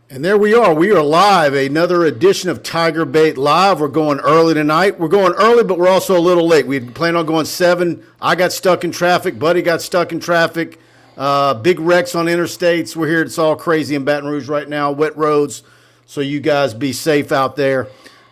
And there we are. We are live. Another edition of TigerBait Live. We're going early tonight. We're going early, but we're also a little late. We planned on going 7. I got stuck in traffic. Buddy got stuck in traffic. Big wrecks on interstates. We're here. It's all crazy in Baton Rouge right now. Wet roads. So you guys be safe out there.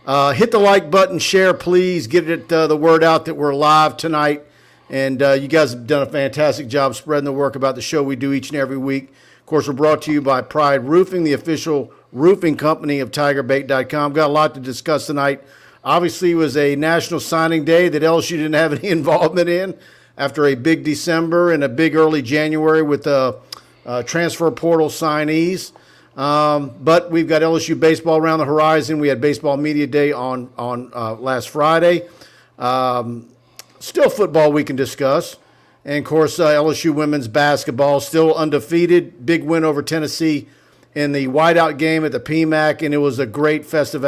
Hit the like button. Share, please. Get it the word out that we're live tonight. And you guys have done a fantastic job spreading the work about the show we do each and every week. Of course, we're brought to you by Pride Roofing, the official roofing company of TigerBait.com. Got a lot to discuss tonight. Obviously, it was a national signing day that LSU didn't have any involvement in after a big December and a big early January with transfer portal signees. But we've got LSU baseball around the horizon. We had Baseball Media Day on last Friday. Still football we can discuss. And, of course, LSU women's basketball still undefeated. Big win over Tennessee in the whiteout game at the PMAC, and it was a great festive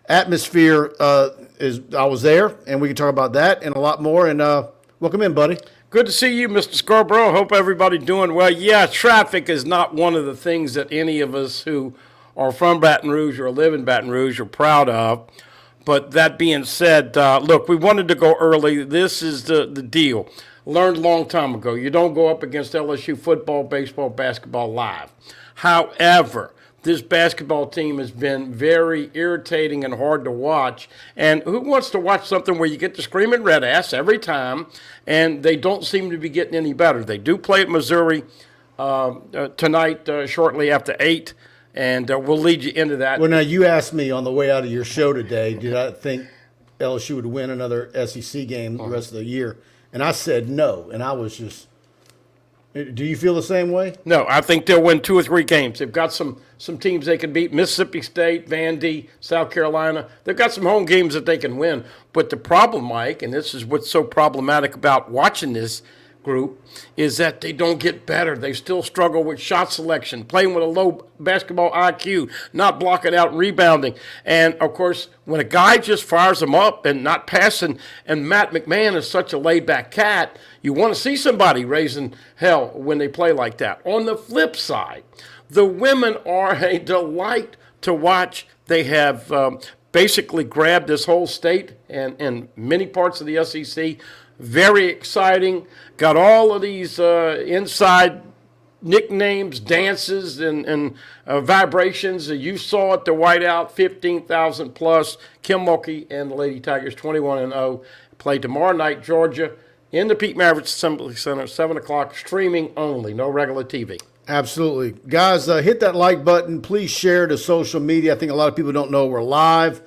atmosphere. I was there, and we can talk about that and a lot more. And welcome in, buddy. Good to see you, Mr. Scarborough. Hope everybody doing well. Yeah, traffic is not one of the things that any of us who are from Baton Rouge or live in Baton Rouge are proud of. But that being said, look, we wanted to go early. This is the deal. Learned a long time ago. You don't go up against LSU football, baseball, basketball live. However, this basketball team has been very irritating and hard to watch. And who wants to watch something where you get the screaming red ass every time, and they don't seem to be getting any better? They do play at Missouri tonight, shortly after 8. And we'll lead you into that. Well, now, you asked me on the way out of your show today, did I think LSU would win another SEC game the rest of the year? And I said no. And I was just – do you feel the same way? No, I think they'll win 2 or 3 games. They've got some teams they can beat. Mississippi State, Vandy, South Carolina. They've got some home games that they can win. But the problem, Mike, and this is what's so problematic about watching this group, is that they don't get better. They still struggle with shot selection, playing with a low basketball IQ, not blocking out and rebounding. And, of course, when a guy just fires them up and not passing, and Matt McMahon is such a laid-back cat, you want to see somebody raising hell when they play like that. On the flip side, the women are a delight to watch. They have basically grabbed this whole state and many parts of the SEC. Very exciting. Got all of these inside nicknames, dances, and vibrations. You saw at the whiteout, 15,000 plus. Kim Mulkey and the Lady Tigers, 21-0. Play tomorrow night, Georgia, in the Pete Maravich Assembly Center, 7 o'clock, streaming only, no regular TV. Absolutely. Guys, hit that like button. Please share to social media. I think a lot of people don't know we're live.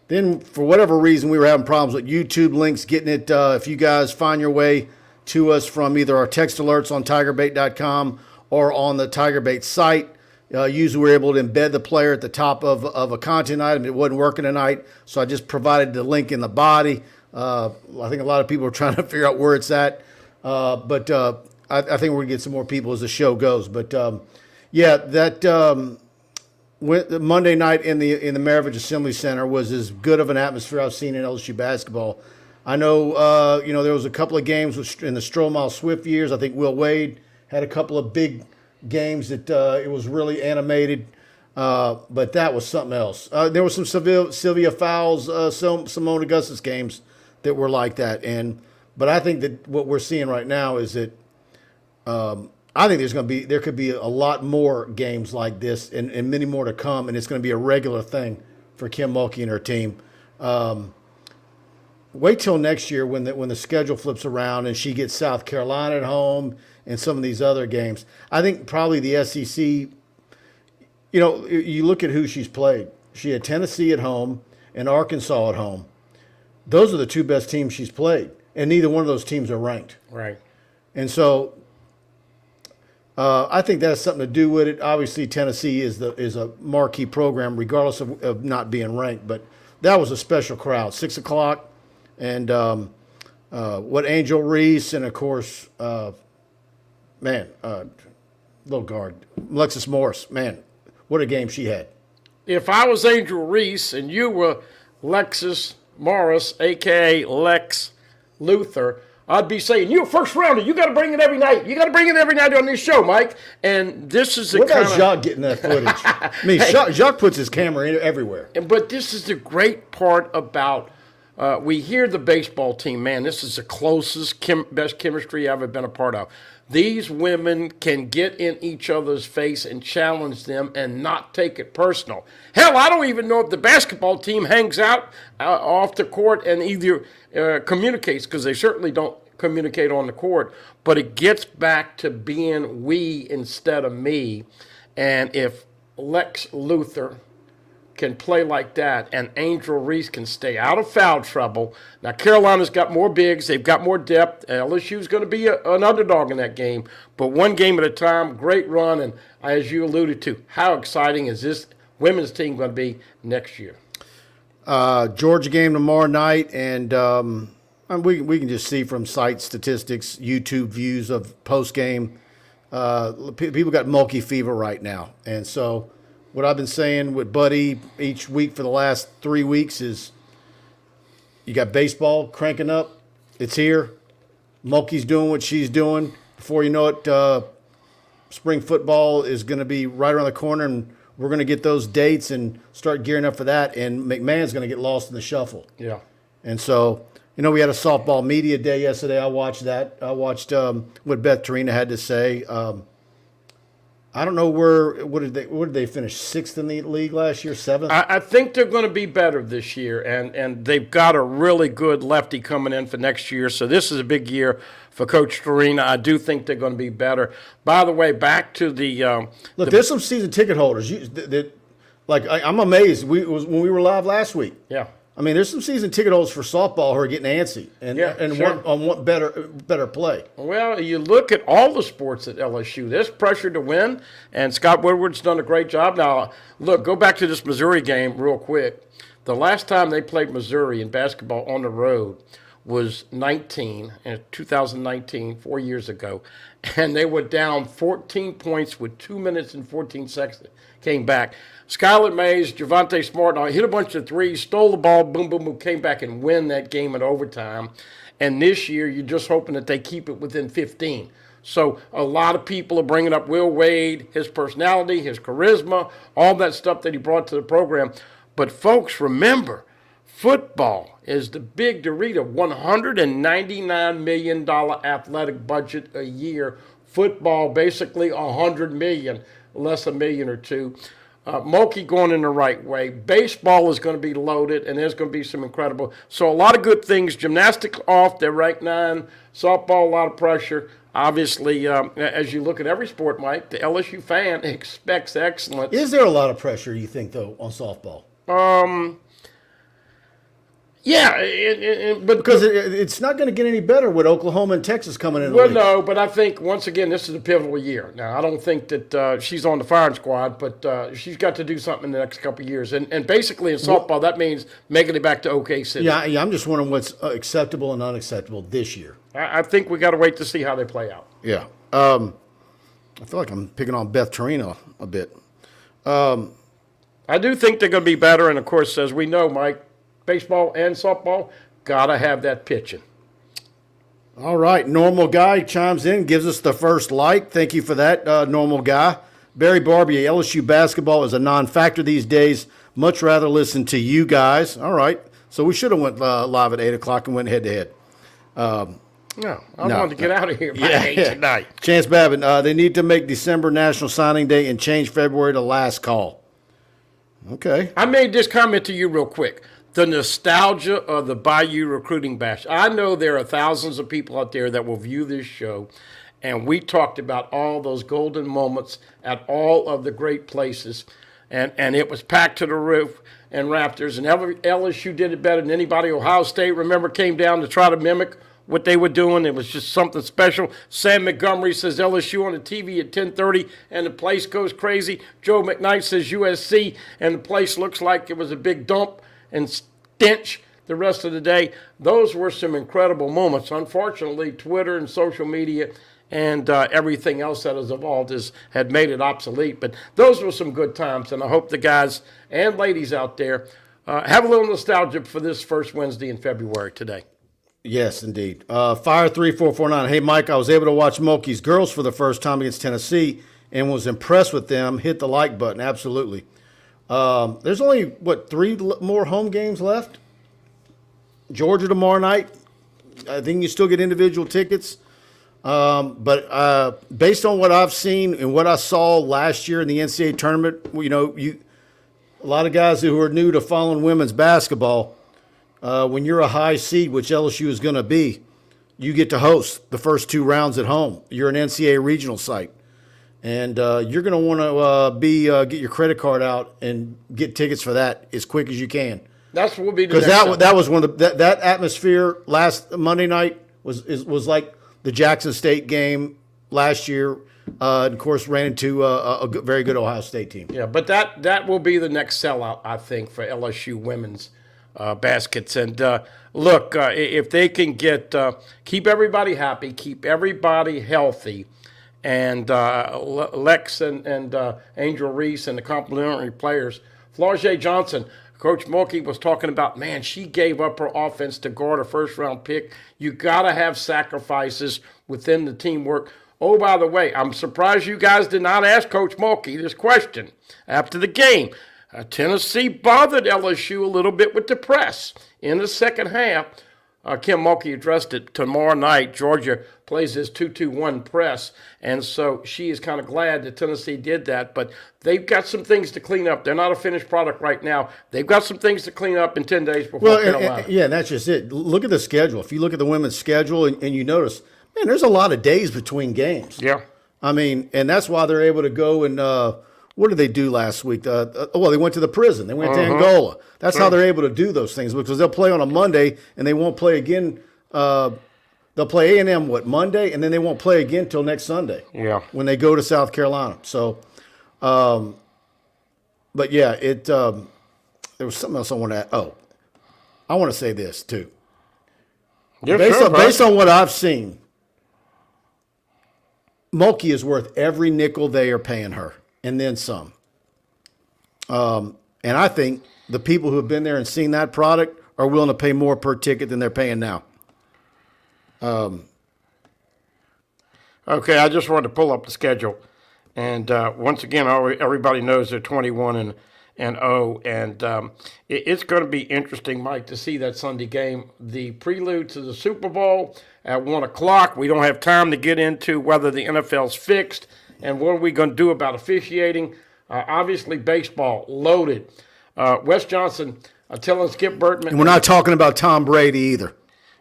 Then, for whatever reason, we were having problems with YouTube links, getting it. If you guys find your way to us from either our text alerts on TigerBait.com or on the TigerBait site, usually we're able to embed the player at the top of a content item. It wasn't working tonight, so I just provided the link in the body. I think a lot of people are trying to figure out where it's at, but I think we're going to get some more people as the show goes. But, yeah, that Monday night in the Maravich Assembly Center was as good of an atmosphere I've seen in LSU basketball. I know, there was a couple of games in the Stroh Swift years. I think Will Wade had a couple of big games that it was really animated, but that was something else. There was some Sylvia Fowles, Simone Augustus games that were like that. But I think that what we're seeing right now is that I think there could be a lot more games like this and many more to come, and it's going to be a regular thing for Kim Mulkey and her team. Wait till next year when the schedule flips around and she gets South Carolina at home and some of these other games. I think probably the SEC, you look at who she's played. She had Tennessee at home and Arkansas at home. Those are the 2 best teams she's played, and neither one of those teams are ranked. Right. And so I think that has something to do with it. Obviously, Tennessee is a marquee program, regardless of not being ranked. But that was a special crowd. 6 o'clock, and what Angel Reese and of course, little guard Alexis Morris. Man, what a game she had. If I was Angel Reese and you were Lexus Morris, a.k.a. Lex Luthor, I'd be saying, "You're a first rounder. You got to bring it every night. You got to bring it every night on this show, Mike." And this is the What kind about of Jacques getting that footage? I mean, Jacques puts his camera everywhere. But this is the great part about. We hear the baseball team, man, this is the closest, best chemistry I've ever been a part of. These women can get in each other's face and challenge them and not take it personal. Hell, I don't even know if the basketball team hangs out off the court and either communicates, because they certainly don't communicate on the court, but it gets back to being we instead of me. And if Lex Luthor can play like that, and Angel Reese can stay out of foul trouble. Now, Carolina's got more bigs. They've got more depth. LSU's going to be an underdog in that game, but one game at a time, great run, and as you alluded to, how exciting is this women's team going to be next year? Georgia game tomorrow night, and we can just see from site statistics, YouTube views of post-game, people got Mulkey fever right now, and so what I've been saying with Buddy each week for the last 3 weeks is you got baseball cranking up. It's here. Mulkey's doing what she's doing. Before you know it, spring football is going to be right around the corner, and we're going to get those dates and start gearing up for that, and McMahon's going to get lost in the shuffle. Yeah. And so, we had a softball media day yesterday. I watched that. I watched what Beth Tarina had to say. I don't know what did they finish, 6th in the league last year, 7th? I think they're going to be better this year, and they've got a really good lefty coming in for next year. So this is a big year for Coach Torina. I do think they're going to be better. By the way, back to the look. There's some season ticket holders. I'm amazed. When we were live last week. Yeah. I mean, there's some season ticket holders for softball who are getting antsy and sure. want better play. Well, you look at all the sports at LSU. There's pressure to win, and Scott Woodward's done a great job. Now, look, go back to this Missouri game real quick. The last time they played Missouri in basketball on the road was in 2019, 4 years ago, and they were down 14 points with 2 minutes and 14 seconds. Came back. Skylar Mays, Javante Smart, hit a bunch of threes, stole the ball, boom, boom, boom, came back and win that game in overtime. And this year, you're just hoping that they keep it within 15. So a lot of people are bringing up Will Wade, his personality, his charisma, all that stuff that he brought to the program. But folks, remember, football is the big Dorito, $199 million athletic budget a year. Football, basically $100 million, less $1 million or $2 million. Mulkey going in the right way. Baseball is going to be loaded, and there's going to be some incredible. So a lot of good things. Gymnastics off, they're ranked 9. Softball, a lot of pressure. Obviously, as you look at every sport, Mike, the LSU fan expects excellence. Is there a lot of pressure, you think, though, on softball? Yeah, but because it's not going to get any better with Oklahoma and Texas coming in. Well, no, but I think once again this is a pivotal year. Now, I don't think that she's on the firing squad, but she's got to do something in the next couple of years. And basically in softball, that means making it back to OK City. Yeah, I'm just wondering what's acceptable and unacceptable this year. I think we got to wait to see how they play out. Yeah, I feel like I'm picking on Beth Tarina a bit. I do think they're going to be better, and of course, as we know, Mike, baseball and softball, gotta have that pitching. All right, Normal Guy chimes in, gives us the first like. Thank you for that, Normal Guy. Barry Barbier, LSU basketball is a non-factor these days. Much rather listen to you guys. All right, so we should have went live at 8 o'clock and went head-to-head. No, I wanted to get out of here by 8 tonight. Chance Babin, they need to make December National Signing Day and change February to last call. Okay. I made this comment to you real quick. The nostalgia of the Bayou Recruiting Bash. I know there are thousands of people out there that will view this show, and we talked about all those golden moments at all of the great places, and it was packed to the roof and Raptors, and LSU did it better than anybody. Ohio State, remember, came down to try to mimic what they were doing. It was just something special. Sam Montgomery says LSU on the TV at 10:30, and the place goes crazy. Joe McKnight says USC, and the place looks like it was a big dump and stench the rest of the day. Those were some incredible moments. Unfortunately, Twitter and social media and everything else that has evolved had made it obsolete. But those were some good times, and I hope the guys and ladies out there have a little nostalgia for this first Wednesday in February today. Yes, indeed. Fire 3449. Hey, Mike, I was able to watch Mulkey's girls for the first time against Tennessee and was impressed with them. Hit the like button. Absolutely. There's only, three more home games left? Georgia tomorrow night. I think you still get individual tickets. But based on what I've seen and what I saw last year in the NCAA tournament, a lot of guys who are new to following women's basketball, when you're a high seed, which LSU is going to be, you get to host the first two rounds at home. You're an NCAA regional site. And you're going to want to get your credit card out and get tickets for that as quick as you can. That's what will be the because that was one of that atmosphere last Monday night was like the Jackson State game last year. And of course, ran into a very good Ohio State team. Yeah, but that will be the next sellout, I think, for LSU women's baskets. And look, if they can keep everybody happy, keep everybody healthy, and Lex and Angel Reese and the complementary players, Flau'jae Johnson, Coach Mulkey was talking about, man, she gave up her offense to guard a first-round pick. You got to have sacrifices within the teamwork. Oh, by the way, I'm surprised you guys did not ask Coach Mulkey this question after the game. Tennessee bothered LSU a little bit with the press in the second half. Kim Mulkey addressed it tomorrow night. Georgia plays this 2-2-1 press, and so she is kind of glad that Tennessee did that. But they've got some things to clean up. They're not a finished product right now. They've got some things to clean up in 10 days before Carolina. And that's just it. Look at the schedule. If you look at the women's schedule and you notice, man, there's a lot of days between games. Yeah. I mean, and that's why they're able to go and what did they do last week? They went to the prison. They went to Angola. That's how they're able to do those things because they'll play on a Monday and they won't play again. They'll play A&M Monday, and then they won't play again till next Sunday. Yeah. When they go to South Carolina. So, but yeah, there was something else I want to add. Oh, I want to say this too. Based on what I've seen, Mulkey is worth every nickel they are paying her, and then some. And I think the people who have been there and seen that product are willing to pay more per ticket than they're paying now. Okay, I just wanted to pull up the schedule, and once again, everybody knows they're 21-0, and it's going to be interesting, Mike, to see that Sunday game, the prelude to the Super Bowl at 1:00. We don't have time to get into whether the NFL's fixed and what are we going to do about officiating. Obviously, baseball loaded. Wes Johnson telling Skip Bertman. And we're not talking about Tom Brady either.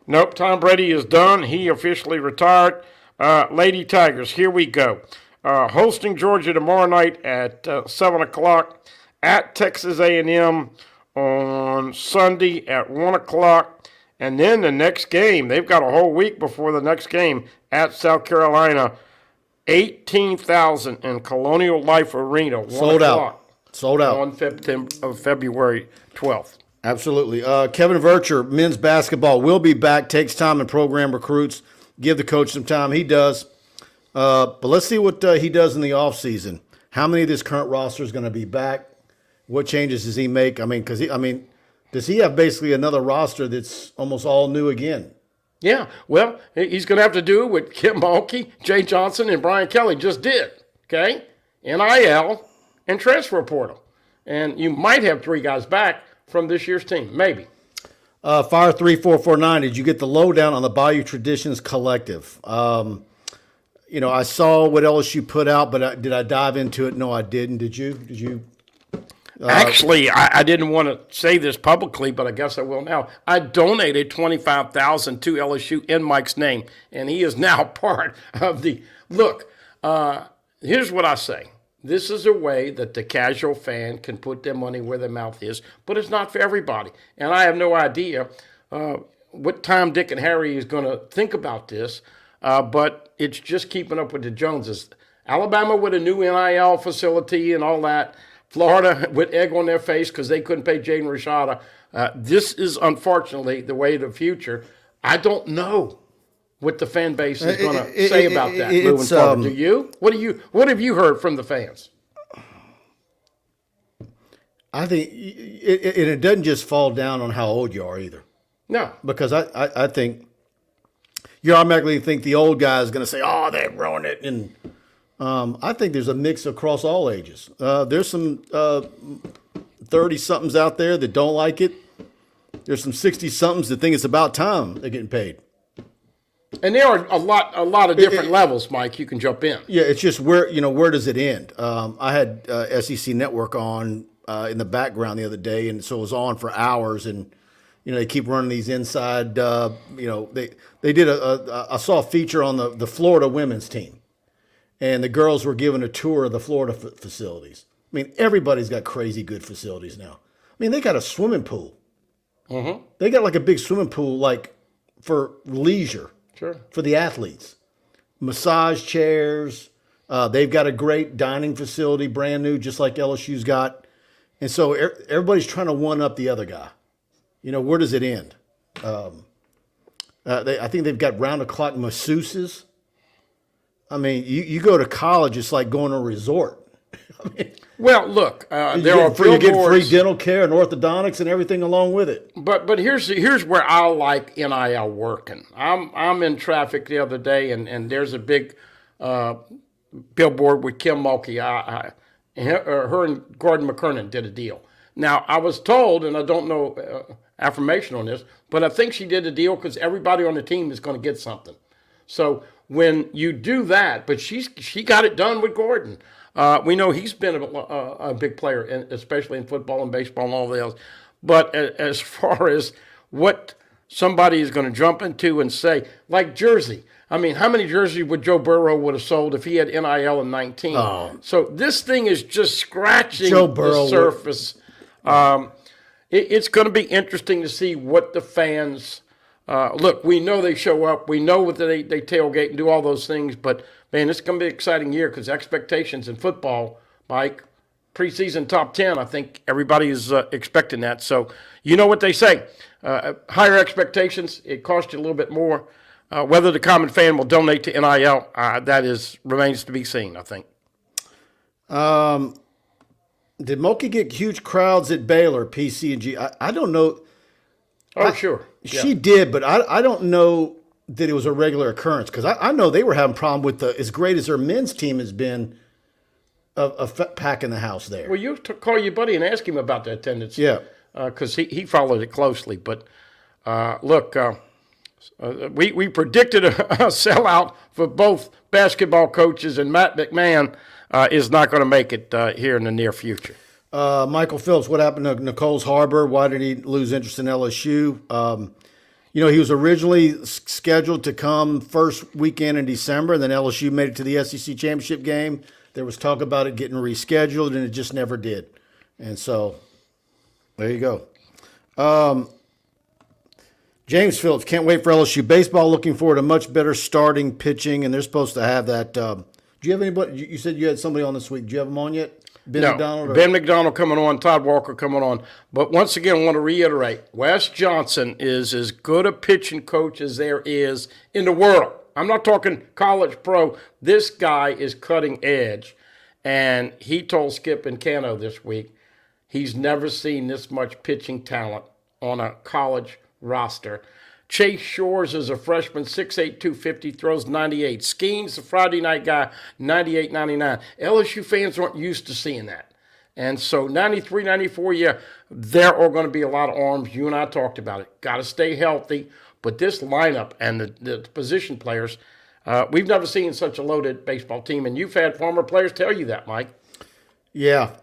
Nope, Tom Brady is done. He officially retired. Lady Tigers, here we go. Hosting Georgia tomorrow night at 7:00. At Texas A&M on Sunday at 1:00. And then the next game, they've got a whole week before the next game at South Carolina. 18,000 in Colonial Life Arena. Sold out. On February 12th. Absolutely. Kevin Vircher, men's basketball, will be back, takes time and program recruits. Give the coach some time. He does. But let's see what he does in the offseason. How many of this current roster is going to be back? What changes does he make? Does he have basically another roster that's almost all new again? Yeah, well, he's going to have to do what Kim Mulkey, Jay Johnson, and Brian Kelly just did, okay? NIL and transfer portal. And you might have three guys back from this year's team, maybe. Fire 3449, did you get the lowdown on the Bayou Traditions Collective? I saw what LSU put out, but did I dive into it? No, I didn't. Did you? Actually, I didn't want to say this publicly, but I guess I will now. I donated $25,000 to LSU in Mike's name, and he is now part of the – look, here's what I say. This is a way that the casual fan can put their money where their mouth is, but it's not for everybody. And I have no idea what Tom, Dick, and Harry is going to think about this, but it's just keeping up with the Joneses. Alabama with a new NIL facility and all that. Florida with egg on their face because they couldn't pay Jaden Rashada. This is unfortunately the way of the future. I don't know what the fan base is going to say about that moving forward. Do you? What have you heard from the fans? I think it doesn't just fall down on how old you are either. No. Because I think you automatically think the old guy is going to say, "Oh, they ruined it." And I think there's a mix across all ages. There's some 30-somethings out there that don't like it. There's some 60-somethings that think it's about time they're getting paid. And there are a lot of different levels, Mike. You can jump in. Yeah, it's just where does it end? I had SEC Network on in the background the other day, and so it was on for hours, and they keep running these inside. They did I saw a feature on the Florida women's team, and the girls were given a tour of the Florida facilities. I mean, everybody's got crazy good facilities now. I mean, they got a swimming pool. Mm-hmm. They got like a big swimming pool, like for leisure. Sure. For the athletes. Massage chairs. They've got a great dining facility, brand new, just like LSU's got. And so everybody's trying to one-up the other guy. Where does it end? I think they've got round-the-clock masseuses. I mean, you go to college, it's like going to a resort. Well, look, there are billboards. You get free dental care and orthodontics and everything along with it. But here's where I like NIL working. I'm in traffic the other day, and there's a big billboard with Kim Mulkey. Her and Gordon McKernan did a deal. Now, I was told, and I don't know affirmation on this, but I think she did a deal because everybody on the team is going to get something. So when you do that, but she got it done with Gordon. We know he's been a big player, especially in football and baseball and all the else. But as far as what somebody is going to jump into and say, like jersey. I mean, how many jerseys would Joe Burrow would have sold if he had NIL in 19? Oh. So this thing is just scratching the surface. It's going to be interesting to see what the fans look. We know they show up. We know that they tailgate and do all those things, but man, it's going to be an exciting year because expectations in football, Mike, preseason top 10, I think everybody is expecting that. So you know what they say. Higher expectations, it costs you a little bit more. Whether the common fan will donate to NIL, remains to be seen, I think. Did Mulkey get huge crowds at Baylor, PC&G? I don't know. Oh, sure. Yeah. She did, but I don't know that it was a regular occurrence because I know they were having a problem with as great as their men's team has been of packing the house there. Well, you call your buddy and ask him about the attendance. Yeah. Because he followed it closely. But look, we predicted a sellout for both basketball coaches, and Matt McMahon is not going to make it here in the near future. Michael Phillips, what happened to Nicole's Harbor? Why did he lose interest in LSU? He was originally scheduled to come first weekend in December, and then LSU made it to the SEC championship game. There was talk about it getting rescheduled, and it just never did. And so, there you go. James Phillips, can't wait for LSU baseball. Looking forward to much better starting pitching, and they're supposed to have that. Do you have anybody? You said you had somebody on this week. Do you have them on yet? Ben McDonald? Ben McDonald coming on, Todd Walker coming on. But once again, I want to reiterate, Wes Johnson is as good a pitching coach as there is in the world. I'm not talking college pro. This guy is cutting edge. And he told Skip and Cano this week he's never seen this much pitching talent on a college roster. Chase Shores is a freshman, 6'8", 250, throws 98. Skeens, the Friday night guy, 98, 99. LSU fans aren't used to seeing that. And so 93, 94, yeah, there are going to be a lot of arms. You and I talked about it. Got to stay healthy. But this lineup and the position players, we've never seen such a loaded baseball team. And you've had former players tell you that, Mike. Yeah.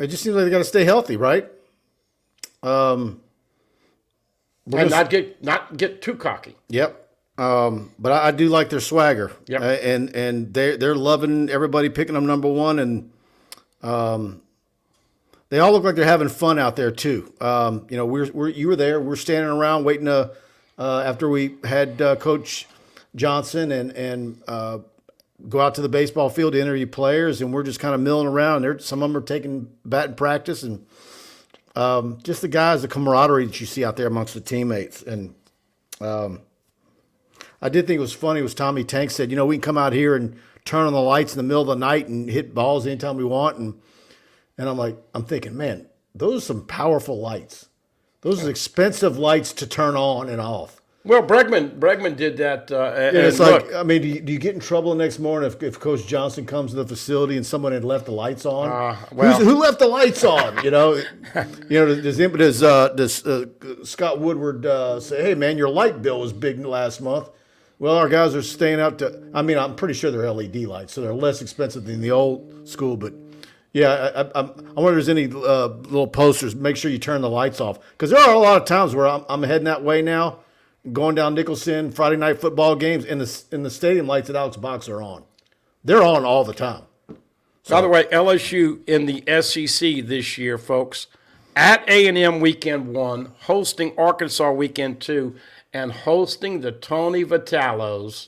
It just seems like they got to stay healthy, right? And not get too cocky. Yep. But I do like their swagger. Yep. And they're loving everybody picking them number one, and they all look like they're having fun out there too. You were there. We're standing around waiting to after we had Coach Johnson and go out to the baseball field to interview players, and we're just kind of milling around. Some of them are taking batting practice, and just the guys, the camaraderie that you see out there amongst the teammates. And I did think it was funny was Tommy Tank said, we can come out here and turn on the lights in the middle of the night and hit balls anytime we want. And I'm thinking, man, those are some powerful lights. Those are expensive lights to turn on and off. Well, Bregman did that. And It's look, like, I mean, do you get in trouble the next morning if Coach Johnson comes to the facility and someone had left the lights on? Who left the lights on? Does Scott Woodward say, "Hey, man, your light bill was big last month"? Well, our guys are staying out to. I mean, I'm pretty sure they're LED lights, so they're less expensive than the old school. But yeah, I wonder if there's any little posters. Make sure you turn the lights off, because there are a lot of times where I'm heading that way now. Going down Nicholson, Friday night football games, and the stadium lights at Alex Box are on. They're on all the time. By the way, LSU in the SEC this year, folks, at A&M weekend 1, hosting Arkansas weekend 2, and hosting the Tony Vitellos,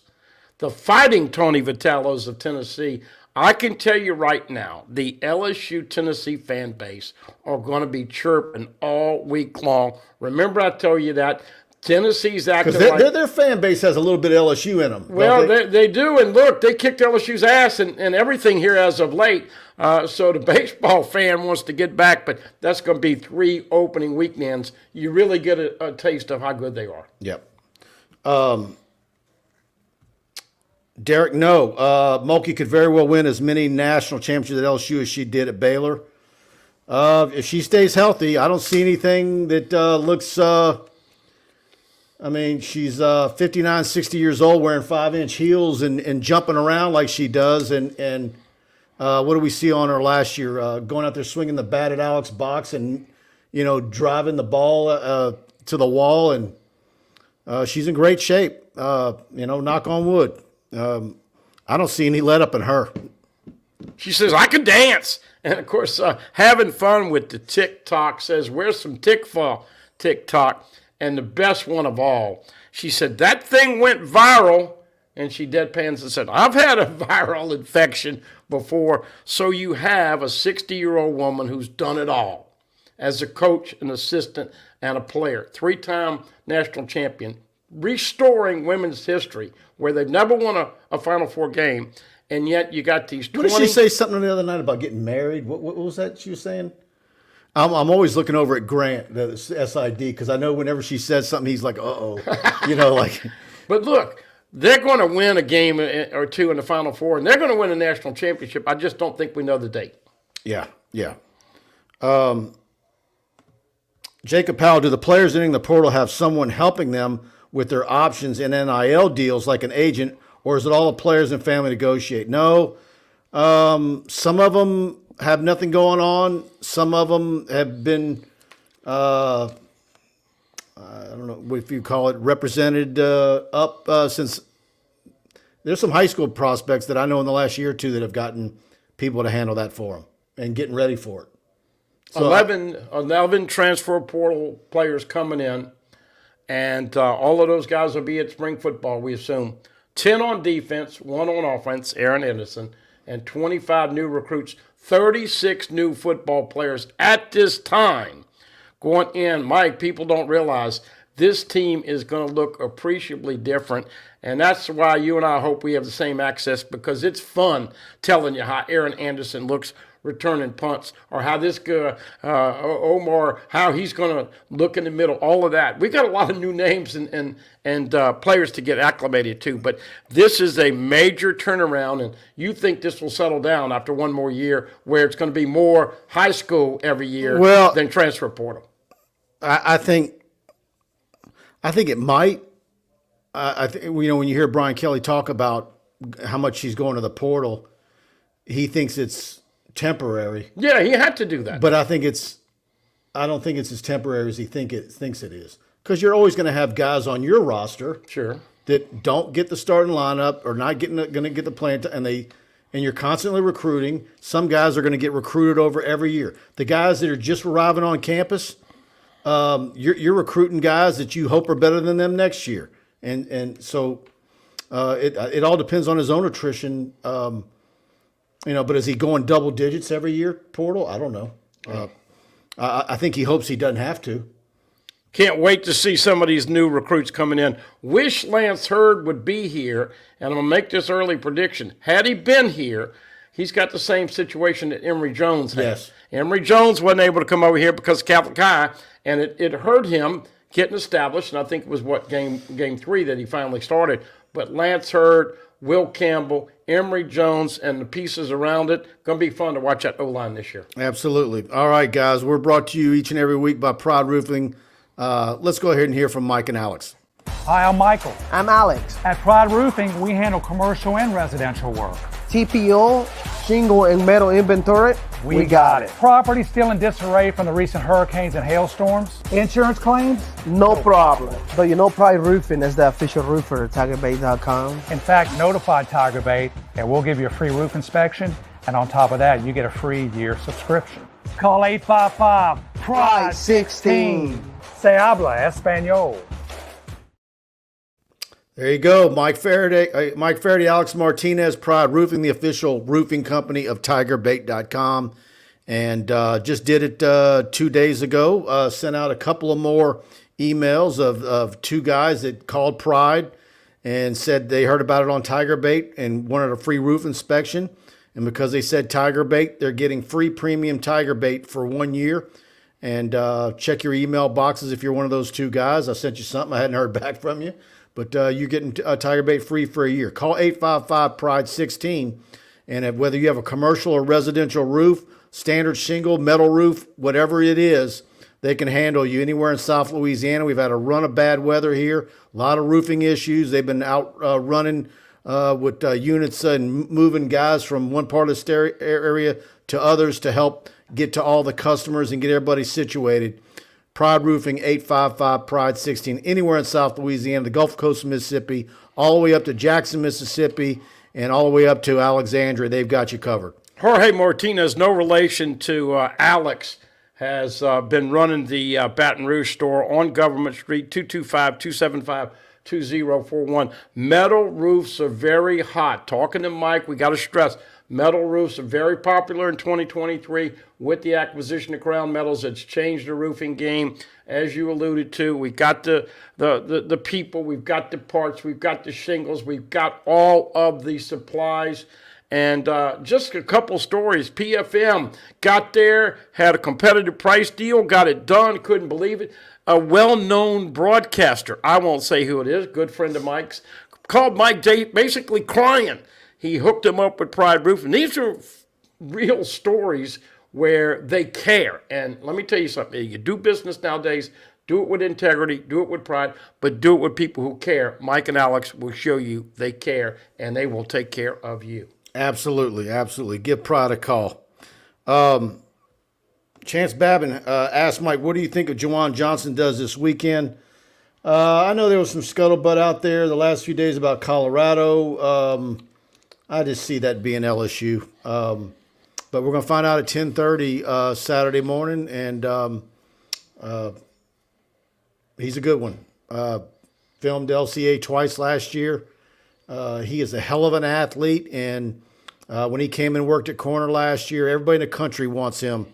the Fighting Tony Vitellos of Tennessee. I can tell you right now, the LSU Tennessee fan base are going to be chirping all week long. Remember I told you that. Tennessee's acting because their fan base has a little bit of LSU in them. Well, they do, and look, they kicked LSU's ass and everything here as of late. So the baseball fan wants to get back, but that's going to be 3 opening weekends. You really get a taste of how good they are. Yep. Derek, no. Mulkey could very well win as many national championships at LSU as she did at Baylor. If she stays healthy, I don't see anything that looks... I mean, she's 59, 60 years old, wearing 5-inch heels and jumping around like she does. And what do we see on her last year? Going out there swinging the bat at Alex Box and, driving the ball to the wall. And she's in great shape, knock on wood. I don't see any let up in her. She says, I can dance. And, of course, having fun with the TikTok says, where's some TikTok? And the best one of all, she said, that thing went viral. And she deadpans and said, I've had a viral infection before. So you have a 60-year-old woman who's done it all as a coach, an assistant, and a player. 3-time national champion, restoring women's history where they've never won a Final Four game. And yet you got these 20. What did she say something the other night about getting married? What was that she was saying? I'm always looking over at Grant, the SID, because I know whenever she says something, he's like, uh-oh. But look, they're going to win a game or two in the Final Four, and they're going to win a national championship. I just don't think we know the date. Yeah. Jacob Powell, do the players entering the portal have someone helping them with their options in NIL deals like an agent, or is it all the players and family negotiate? No. Some of them have nothing going on. Some of them have been, I don't know if you call it, represented up since. There's some high school prospects that I know in the last year or two that have gotten people to handle that for them and getting ready for it. So 11 transfer portal players coming in, and all of those guys will be at spring football, we assume. 10 on defense, 1 on offense, Aaron Anderson, and 25 new recruits. 36 new football players at this time going in. Mike, people don't realize this team is going to look appreciably different, and that's why you and I hope we have the same access, because it's fun telling you how Aaron Anderson looks returning punts, or how this guy, Omar, how he's going to look in the middle, all of that. We got a lot of new names and players to get acclimated to, but this is a major turnaround, and you think this will settle down after one more year where it's going to be more high school every year than transfer portal? I think it might. I think when you hear Brian Kelly talk about how much he's going to the portal, he thinks it's temporary. Yeah, he had to do that. But I don't think it's as temporary as he thinks it is. Because you're always going to have guys on your roster, sure, that don't get the starting lineup or not going to get the play, and you're constantly recruiting. Some guys are going to get recruited over every year. The guys that are just arriving on campus, you're recruiting guys that you hope are better than them next year, and so it all depends on his own attrition. But is he going double digits every year, portal? I don't know. I think he hopes he doesn't have to. Can't wait to see some of these new recruits coming in. Wish Lance Hurd would be here, and I'm going to make this early prediction. Had he been here, he's got the same situation that Emory Jones had. Yes. Emory Jones wasn't able to come over here because of Catholic High, and it hurt him getting established, and I think it was game 3 that he finally started. But Lance Hurd, Will Campbell, Emory Jones, and the pieces around it, going to be fun to watch that O-line this year. Absolutely. All right, guys, we're brought to you each and every week by Pride Roofing. Let's go ahead and hear from Mike and Alex. Hi, I'm Michael. I'm Alex. At Pride Roofing, we handle commercial and residential work. TPO, shingle, and metal inventory. We got it. Property still in disarray from the recent hurricanes and hailstorms. Insurance claims? No problem. But you know Pride Roofing is the official roofer at TigerBait.com. In fact, notify TigerBait and we'll give you a free roof inspection. And on top of that, you get a free year subscription. Call 855-PRIDE-16. Se habla Espanol. There you go, Mike Faraday, Alex Martinez, Pride Roofing, the official roofing company of TigerBait.com, and just did it 2 days ago. Sent out a couple of more emails of two guys that called Pride and said they heard about it on TigerBait and wanted a free roof inspection. And because they said TigerBait, they're getting free premium TigerBait for 1 year. And check your email boxes if you're one of those two guys. I sent you something. I hadn't heard back from you. But you're getting TigerBait free for a year. Call 855-PRIDE-16. And whether you have a commercial or residential roof, standard shingle, metal roof, whatever it is, they can handle you anywhere in South Louisiana. We've had a run of bad weather here, a lot of roofing issues. They've been out running with units and moving guys from one part of the area to others to help get to all the customers and get everybody situated. Pride Roofing, 855-PRIDE-16, anywhere in South Louisiana, the Gulf Coast of Mississippi, all the way up to Jackson, Mississippi, and all the way up to Alexandria. They've got you covered. Jorge Martinez, no relation to Alex, has been running the Baton Rouge store on Government Street, 225-275-2041. Metal roofs are very hot. Talking to Mike, we got to stress, metal roofs are very popular in 2023 with the acquisition of Crown Metals. It's changed the roofing game, as you alluded to. We got the people, we've got the parts, we've got the shingles, we've got all of the supplies. And just a couple stories. PFM got there, had a competitive price deal, got it done, couldn't believe it. A well-known broadcaster, I won't say who it is, good friend of Mike's, called Mike basically crying. He hooked him up with Pride Roofing. These are real stories where they care. And let me tell you something. You do business nowadays, do it with integrity, do it with pride, but do it with people who care. Mike and Alex will show you they care, and they will take care of you. Absolutely, absolutely. Give Pride a call. Chance Babin asked Mike, what do you think of Juwan Johnson does this weekend? I know there was some scuttlebutt out there the last few days about Colorado. I just see that being LSU. But we're going to find out at 10:30 Saturday morning, and he's a good one. Filmed LCA twice last year. He is a hell of an athlete, and when he came and worked at corner last year, everybody in the country wants him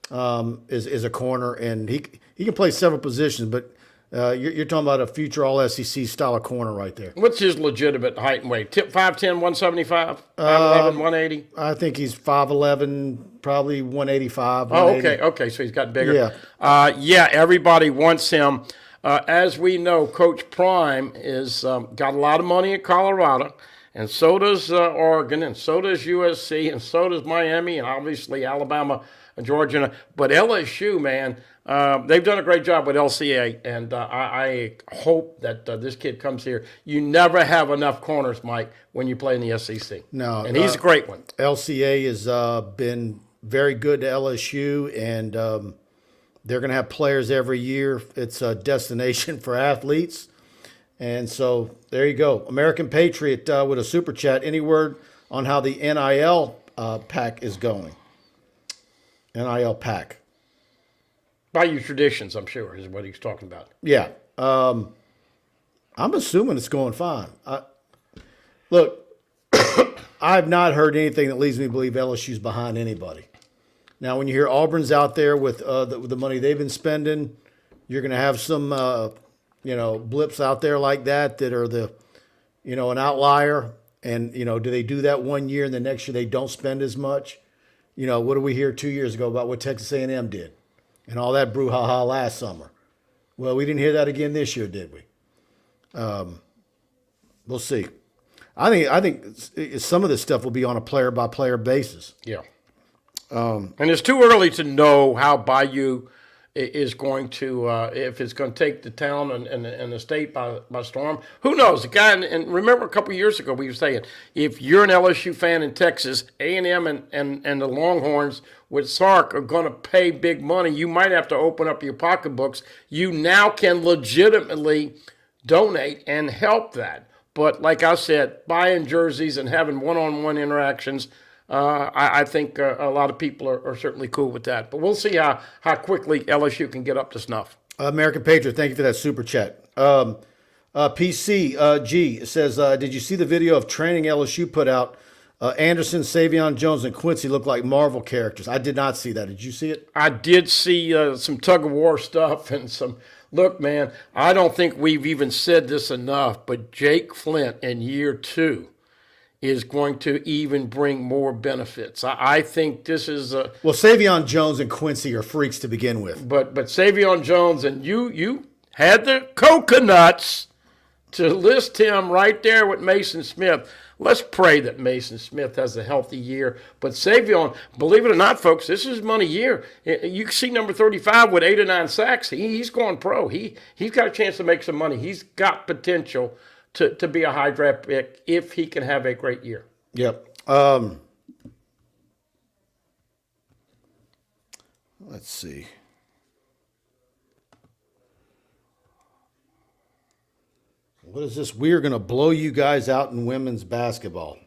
as a corner, and he can play several positions, but you're talking about a future All-SEC style of corner right there. What's his legitimate height and weight? 5'10", 175? 5'11", 180? I think he's 5'11", probably 185. Oh, 180. okay, so he's gotten bigger. Yeah. Everybody wants him. As we know, Coach Prime is got a lot of money in Colorado, and so does Oregon, and so does USC, and so does Miami, and obviously Alabama and Georgia. But LSU, man, they've done a great job with LCA, and I hope that this kid comes here. You never have enough corners, Mike, when you play in the SEC. No. And he's a great one. LCA has been very good to LSU, and they're going to have players every year. It's a destination for athletes. And so there you go. American Patriot with a super chat. Any word on how the NIL pack is going? NIL pack. Bayou Traditions, I'm sure, is what he's talking about. Yeah. I'm assuming it's going fine. Look, I've not heard anything that leads me to believe LSU's behind anybody. Now, when you hear Auburn's out there with the money they've been spending, you're going to have some, blips out there like that are an outlier. And, do they do that 1 year and the next year they don't spend as much? What did we hear 2 years ago about what Texas A&M did and all that brouhaha last summer? Well, we didn't hear that again this year, did we? We'll see. I think some of this stuff will be on a player-by-player basis. Yeah. And it's too early to know how Bayou is going to, if it's going to take the town and the state by storm. Who knows? The guy, and remember a couple of years ago we were saying, if you're an LSU fan in Texas, A&M and the Longhorns with Sark are going to pay big money, you might have to open up your pocketbooks. You now can legitimately donate and help that. But like I said, buying jerseys and having one-on-one interactions, I think a lot of people are certainly cool with that. But we'll see how quickly LSU can get up to snuff. American Patriot, thank you for that super chat. PCG says, did you see the video of training LSU put out? Anderson, Savion Jones, and Quincy look like Marvel characters. I did not see that. Did you see it? I did see some tug-of-war stuff and some – look, man, I don't think we've even said this enough, but Jake Flint in year 2 is going to even bring more benefits. I think this is a – well, Savion Jones and Quincy are freaks to begin with. But Savion Jones, and you had the coconuts to list him right there with Mason Smith. Let's pray that Mason Smith has a healthy year. But Savion, believe it or not, folks, this is money year. You can see number 35 with 8 or 9 sacks. He's going pro. He's got a chance to make some money. He's got potential to be a high draft pick if he can have a great year. Yep. Let's see. What is this? We're going to blow you guys out in women's basketball.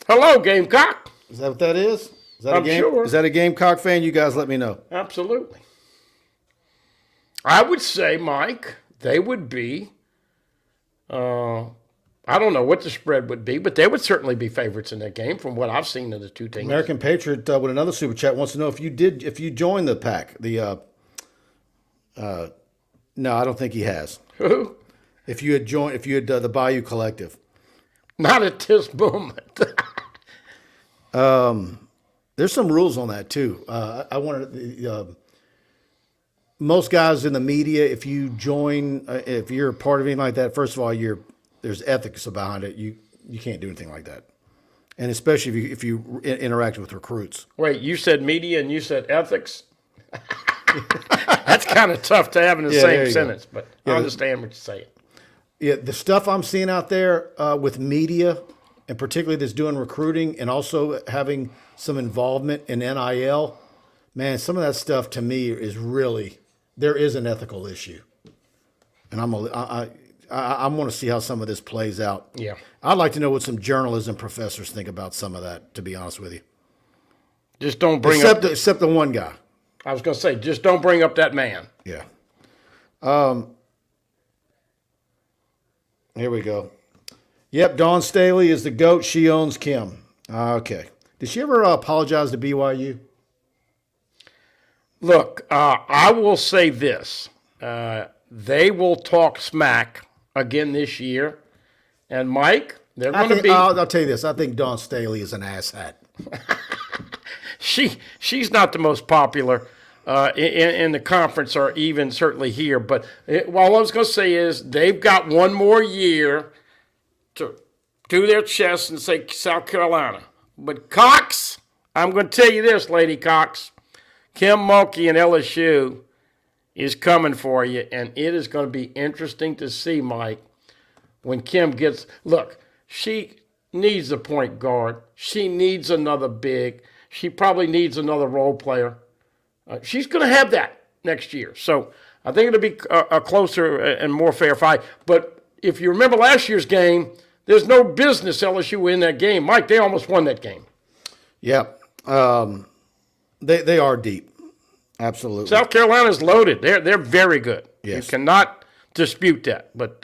Hello, Gamecock. Is that what that is? Is that I'm a game? sure. Is that a Gamecock fan? You guys let me know. Absolutely. I would say, Mike, they would be, I don't know what the spread would be, but they would certainly be favorites in that game from what I've seen of the two teams. American Patriot with another super chat wants to know if you joined the pack. No, I don't think he has. Who? If you had the Bayou Collective. Not at this moment. There's some rules on that too. I wanted most guys in the media. If you join, if you're a part of anything like that, first of all, there's ethics behind it. You can't do anything like that, and especially if you interact with recruits. Wait, you said media and you said ethics. That's kind of tough to have in the same sentence, but I understand what you're saying. Yeah, the stuff I'm seeing out there with media, and particularly that's doing recruiting and also having some involvement in NIL, man, some of that stuff to me is really, there is an ethical issue. And I want to see how some of this plays out. Yeah. I'd like to know what some journalism professors think about some of that, to be honest with you. Just don't bring except the one guy. I was going to say, just don't bring up that man. Yeah. Here we go. Yep, Dawn Staley is the GOAT. She owns Kim. Okay. Did she ever apologize to BYU? Look, I will say this. They will talk smack again this year. And, Mike, they're going to be... I'll tell you this. I think Dawn Staley is an asshat. She's not the most popular in the conference or even certainly here. But all I was going to say is they've got one more year to do their chest and say South Carolina. But Cox, I'm going to tell you this, Lady Cox, Kim Mulkey and LSU is coming for you, and it is going to be interesting to see, Mike, when Kim gets – look, she needs a point guard. She needs another big. She probably needs another role player. She's going to have that next year. So I think it'll be a closer and more fair fight. But if you remember last year's game, there's no business LSU in that game. Mike, they almost won that game. Yeah. They are deep. Absolutely. South Carolina's loaded. They're very good. Yes. You cannot dispute that. But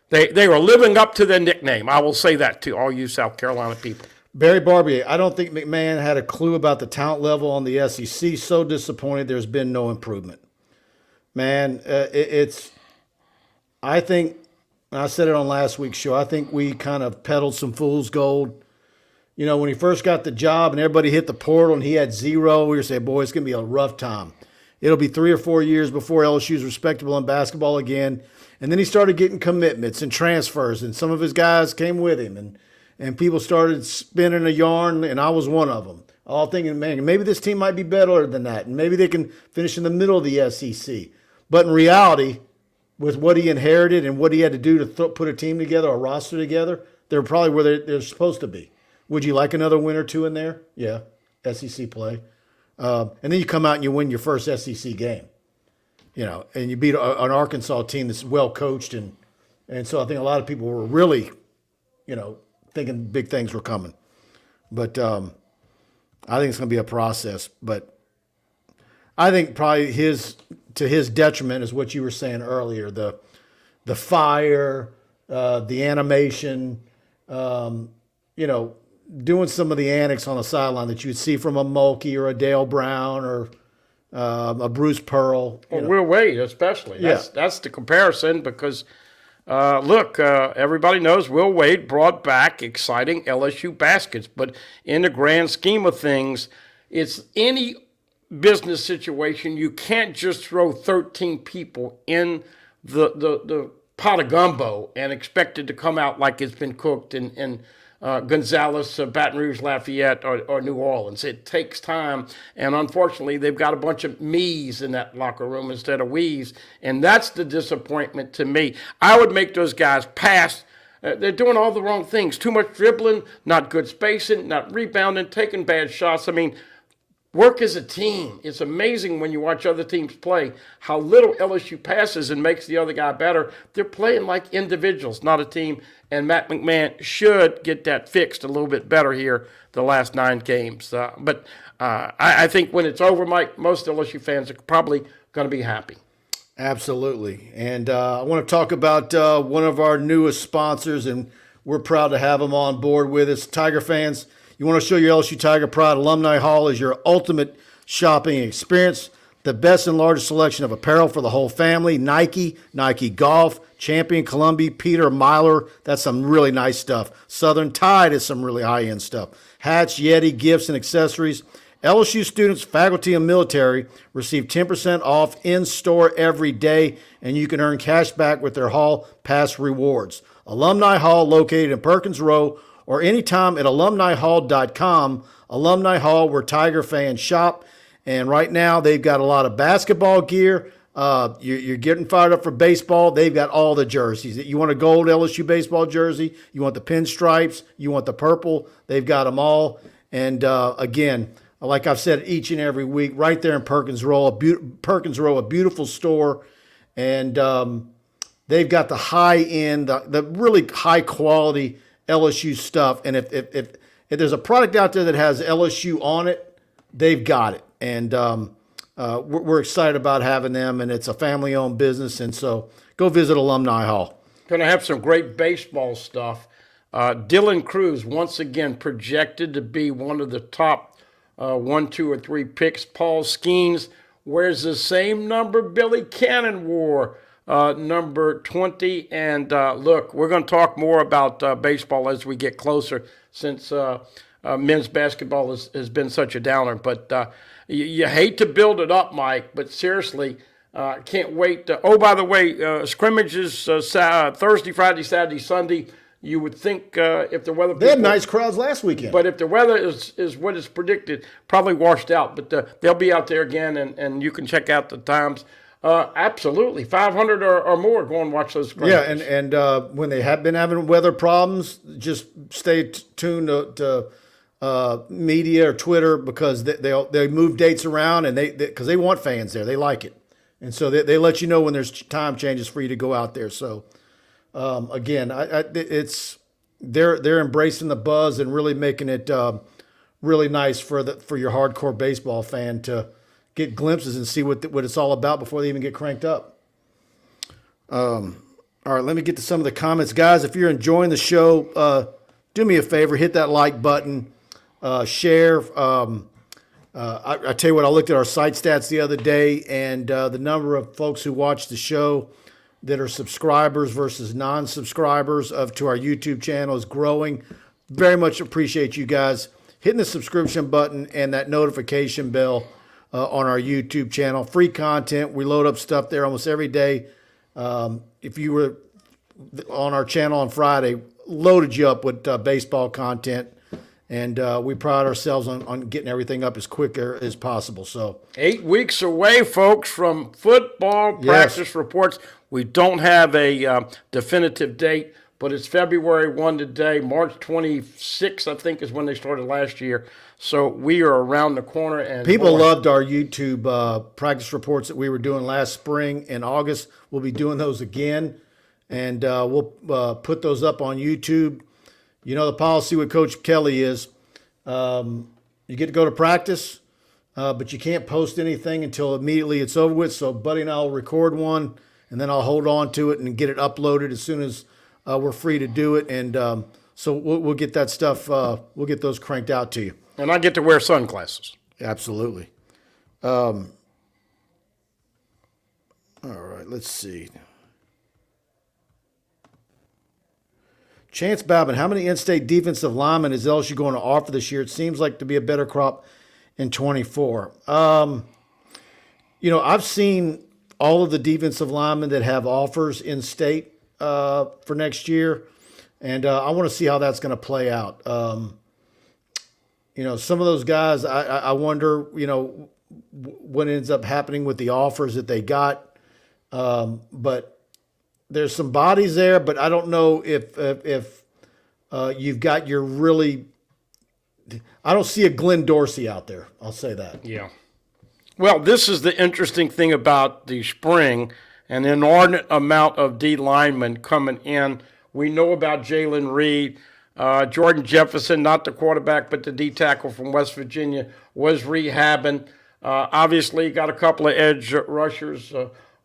they were living up to their nickname. I will say that to all you South Carolina people. Barry Barbier, I don't think McMahon had a clue about the talent level on the SEC. So disappointed there's been no improvement. Man, I think, and I said it on last week's show, I think we kind of peddled some fool's gold. You know, when he first got the job and everybody hit the portal and he had zero, we were saying, boy, it's going to be a rough time. It'll be 3 or 4 years before LSU's respectable in basketball again. And then he started getting commitments and transfers, and some of his guys came with him, and people started spinning a yarn, and I was one of them. All thinking, man, maybe this team might be better than that, and maybe they can finish in the middle of the SEC. But in reality, with what he inherited and what he had to do to put a team together, a roster together, they're probably where they're supposed to be. Would you like another win or two in there? Yeah, SEC play. And then you come out and you win your first SEC game, and you beat an Arkansas team that's well coached. And so I think a lot of people were really, thinking big things were coming. But I think it's going to be a process. But I think probably to his detriment is what you were saying earlier, the fire, the animation, doing some of the antics on the sideline that you would see from a Mulkey or a Dale Brown or a Bruce Pearl. Will Wade especially. That's the comparison because, everybody knows Will Wade brought back exciting LSU baskets. But in the grand scheme of things, it's any business situation. You can't just throw 13 people in the pot of gumbo and expect it to come out like it's been cooked in Gonzales, Baton Rouge, Lafayette, or New Orleans. It takes time, and unfortunately, they've got a bunch of me's in that locker room instead of we's, and that's the disappointment to me. I would make those guys pass. They're doing all the wrong things. Too much dribbling, not good spacing, not rebounding, taking bad shots. I mean, work as a team. It's amazing when you watch other teams play how little LSU passes and makes the other guy better. They're playing like individuals, not a team. And Matt McMahon should get that fixed a little bit better here the last 9 games. But I think when it's over, Mike, most LSU fans are probably going to be happy. Absolutely. And I want to talk about one of our newest sponsors, and we're proud to have them on board with us. Tiger fans, you want to show your LSU Tiger pride, Alumni Hall is your ultimate shopping experience. The best and largest selection of apparel for the whole family. Nike, Nike Golf, Champion, Columbia, Peter, Myler. That's some really nice stuff. Southern Tide is some really high-end stuff. Hats, Yeti, gifts, and accessories. LSU students, faculty, and military receive 10% off in-store every day, and you can earn cash back with their Hall Pass rewards. Alumni Hall, located in Perkins Row, or anytime at alumnihall.com. Alumni Hall, where Tiger fans shop. And right now, they've got a lot of basketball gear. You're getting fired up for baseball. They've got all the jerseys. You want a gold LSU baseball jersey? You want the pinstripes? You want the purple? They've got them all. And again, like I've said each and every week, right there in Perkins Row, a beautiful store. And they've got the high-end, the really high-quality LSU stuff. And if there's a product out there that has LSU on it, they've got it. And we're excited about having them, and it's a family-owned business. And so go visit Alumni Hall. Going to have some great baseball stuff. Dylan Cruz, once again, projected to be one of the top 1, 2, or 3 picks. Paul Skeens wears the same number Billy Cannon wore, number 20. And look, we're going to talk more about baseball as we get closer, since men's basketball has been such a downer. But you hate to build it up, Mike, but seriously, can't wait. By the way, scrimmages Thursday, Friday, Saturday, Sunday. You would think if the weather... They had nice crowds last weekend. But if the weather is what is predicted, probably washed out. But they'll be out there again, and you can check out the times. Absolutely. 500 or more, go and watch those scrimmages. Yeah, and when they have been having weather problems, just stay tuned to media or Twitter, because they move dates around, and because they want fans there. They like it. And so they let you know when there's time changes for you to go out there. So again, they're embracing the buzz and really making it really nice for your hardcore baseball fan to get glimpses and see what it's all about before they even get cranked up. All right, let me get to some of the comments. Guys, if you're enjoying the show, do me a favor, hit that like button, share. I tell you what, I looked at our site stats the other day, and the number of folks who watch the show that are subscribers versus non-subscribers to our YouTube channel is growing. Very much appreciate you guys hitting the subscription button and that notification bell. on our YouTube channel. Free content. We load up stuff there almost every day. If you were on our channel on Friday, loaded you up with baseball content. And we pride ourselves on getting everything up as quick as possible. So 8 weeks away, folks, from football practice reports. We don't have a definitive date, but it's February 1 today. March 26th, I think, is when they started last year. So we are around the corner. And people loved our YouTube practice reports that we were doing last spring and August. We'll be doing those again, and we'll put those up on YouTube. You know, the policy with Coach Kelly is you get to go to practice, but you can't post anything until immediately it's over with. So Buddy and I will record one, and then I'll hold on to it and get it uploaded as soon as we're free to do it. And so we'll get that stuff, we'll get those cranked out to you. And I get to wear sunglasses. Absolutely. All right, let's see. Chance Babin, how many in-state defensive linemen is LSU going to offer this year? It seems like to be a better crop in 24. You know, I've seen all of the defensive linemen that have offers in-state for next year, and I want to see how that's going to play out. You know, some of those guys, I wonder, you know, what ends up happening with the offers that they got. But there's some bodies there, but I don't know if you've got your really – I don't see a Glenn Dorsey out there. I'll say that. Yeah. Well, this is the interesting thing about the spring, an inordinate amount of D linemen coming in. We know about Jalen Reed. Jordan Jefferson, not the quarterback, but the D tackle from West Virginia, was rehabbing. Obviously, got a couple of edge rushers.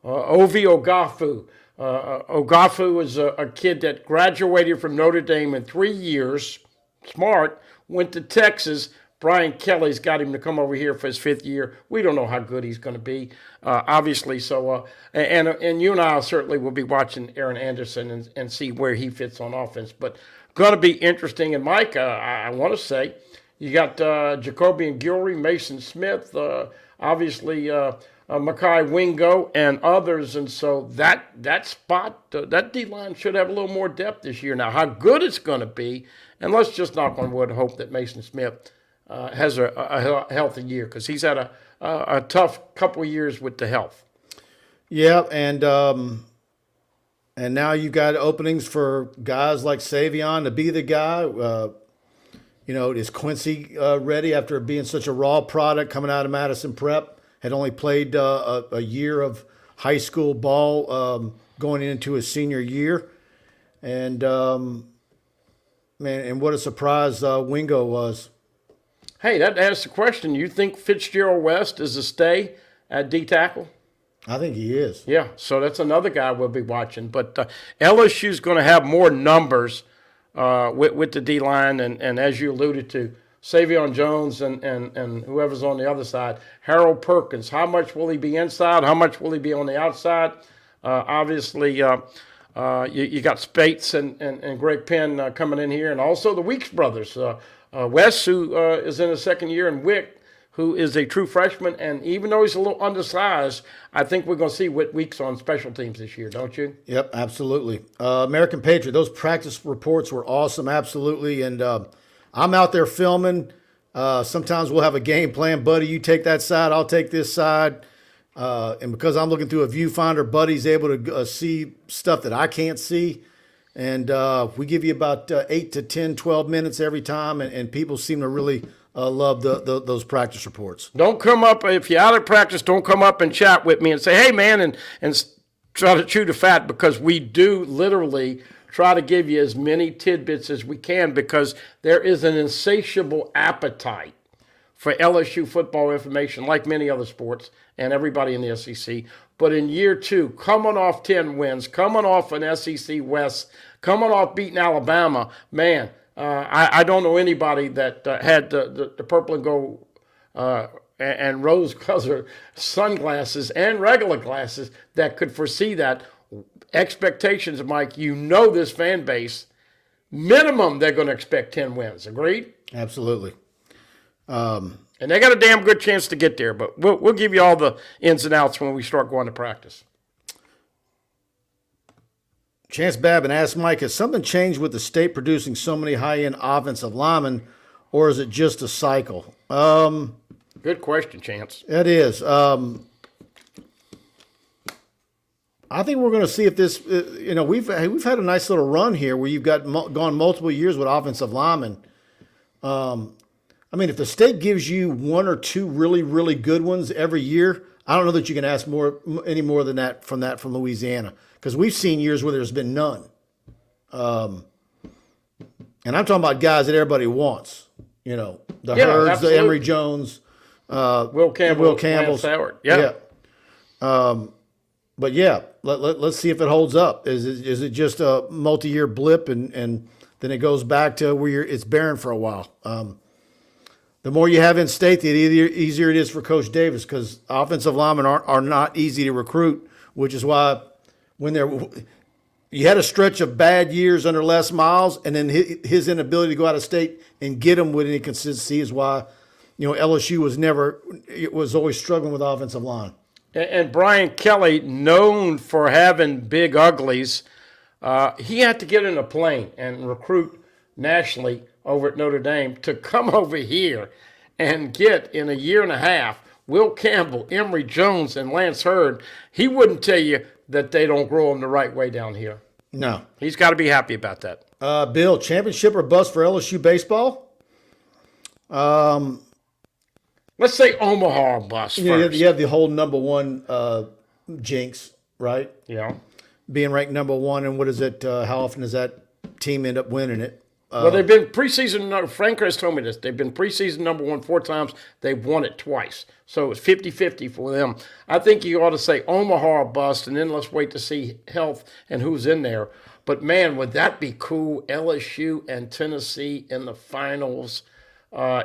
Ovi Ogafu. Ogafu is a kid that graduated from Notre Dame in 3 years. Smart. Went to Texas. Brian Kelly's got him to come over here for his 5th year. We don't know how good he's going to be, obviously. So, and you and I certainly will be watching Aaron Anderson and see where he fits on offense. But going to be interesting. And Mike, I want to say, you got Jacoby and Gilry, Mason Smith, obviously Makai Wingo, and others. And so that spot, that D-line should have a little more depth this year. Now, how good it's going to be, and let's just knock on wood, hope that Mason Smith has a healthy year, because he's had a tough couple of years with the health. Yeah, and now you've got openings for guys like Savion to be the guy. You know, is Quincy ready after being such a raw product coming out of Madison Prep? Had only played a year of high school ball going into his senior year. And, man, and what a surprise Wingo was. Hey, that asks the question. You think Fitzgerald West is a stay at D tackle? I think he is. Yeah, so that's another guy we'll be watching. But LSU's going to have more numbers with the D-line, and as you alluded to, Savion Jones and whoever's on the other side. Harold Perkins, how much will he be inside? How much will he be on the outside? Obviously, you got Spates and Greg Penn coming in here, and also the Weeks brothers. Wes, who is in his 2nd year, and Wick, who is a true freshman. And even though he's a little undersized, I think we're going to see Weeks on special teams this year, don't you? Yep, absolutely. American Patriot, those practice reports were awesome, absolutely. And I'm out there filming. Sometimes we'll have a game plan. Buddy, you take that side, I'll take this side. And because I'm looking through a viewfinder, Buddy's able to see stuff that I can't see. And we give you about 8 to 10, 12 minutes every time, and people seem to really love those practice reports. Don't come up, if you're out of practice, don't come up and chat with me and say, hey, man, and try to chew the fat, because we do literally try to give you as many tidbits as we can, because there is an insatiable appetite for LSU football information, like many other sports and everybody in the SEC. But in year 2, coming off 10 wins, coming off an SEC West, coming off beating Alabama, man, I don't know anybody that had the purple and gold and rose-colored sunglasses and regular glasses that could foresee that. Expectations, Mike, you know this fan base, minimum they're going to expect 10 wins. Agreed? Absolutely. And And they got a damn good chance to get there, but we'll give you all the ins and outs when we start going to practice. Chance Babin asked Mike, has something changed with the state producing so many high-end offensive linemen, or is it just a cycle? Good question, Chance. It is. I think we're going to see if this. We've had a nice little run here where you've gone multiple years with offensive linemen. If the state gives you one or two really, really good ones every year, I don't know that you can ask any more than that from Louisiana, because we've seen years where there's been none. And I'm talking about guys that everybody wants. The Herds, absolutely. the Emory Jones, Will Campbell, Lance Howard. Yeah. But yeah, let's see if it holds up. Is it just a multi-year blip and then it goes back to where it's barren for a while? The more you have in state, the easier it is for Coach Davis, because offensive linemen are not easy to recruit, which is why you had a stretch of bad years under Les Miles, and then his inability to go out of state and get them with any consistency is why LSU was always struggling with offensive line. And Brian Kelly, known for having big uglies, he had to get in a plane and recruit nationally over at Notre Dame to come over here and get, in a year and a half, Will Campbell, Emory Jones, and Lance Hurd. He wouldn't tell you that they don't grow them the right way down here. No. He's got to be happy about that. Bill, championship or bust for LSU baseball? Let's say Omaha bust first. You have the whole number one jinx, right? Yeah. Being ranked number one, and what is it? How often does that team end up winning it? Well, they've been preseason. Frank has told me this. They've been preseason number one 4 times. They've won it twice. So it's 50-50 for them. I think you ought to say Omaha bust, and then let's wait to see health and who's in there. But, man, would that be cool? LSU and Tennessee in the finals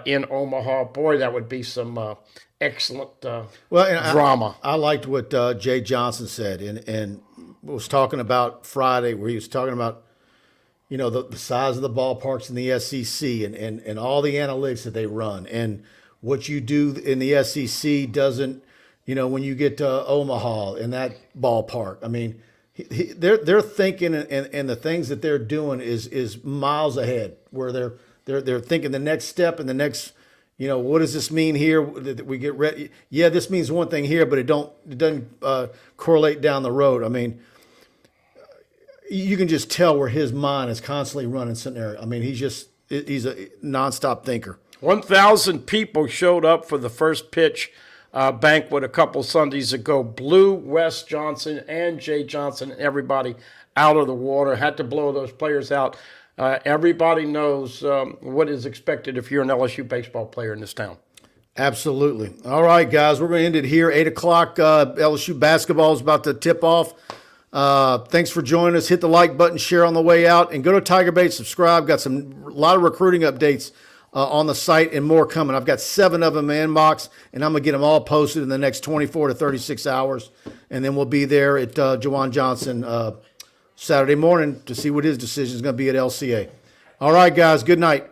in Omaha. Boy, that would be some excellent drama. I liked what Jay Johnson said, and was talking about Friday, where he was talking about the size of the ballparks in the SEC and all the analytics that they run. And what you do in the SEC doesn't, when you get to Omaha in that ballpark. I mean, they're thinking, and the things that they're doing is miles ahead, where they're thinking the next step and the next, what does this mean here? We get ready. Yeah, this means one thing here, but it doesn't correlate down the road. I mean, you can just tell where his mind is constantly running scenario. I mean, he's a nonstop thinker. 1,000 people showed up for the first pitch banquet a couple Sundays ago. Blew Wes Johnson and Jay Johnson and everybody out of the water. Had to blow those players out. Everybody knows what is expected if you're an LSU baseball player in this town. Absolutely. All right, guys, we're going to end it here. 8 o'clock, LSU basketball is about to tip off. Thanks for joining us. Hit the like button, share on the way out, and go to TigerBait, subscribe. Got a lot of recruiting updates on the site and more coming. I've got 7 of them in inbox, and I'm going to get them all posted in the next 24 to 36 hours. And then we'll be there at Jawan Johnson Saturday morning to see what his decision is going to be at LCA. All right, guys, good night.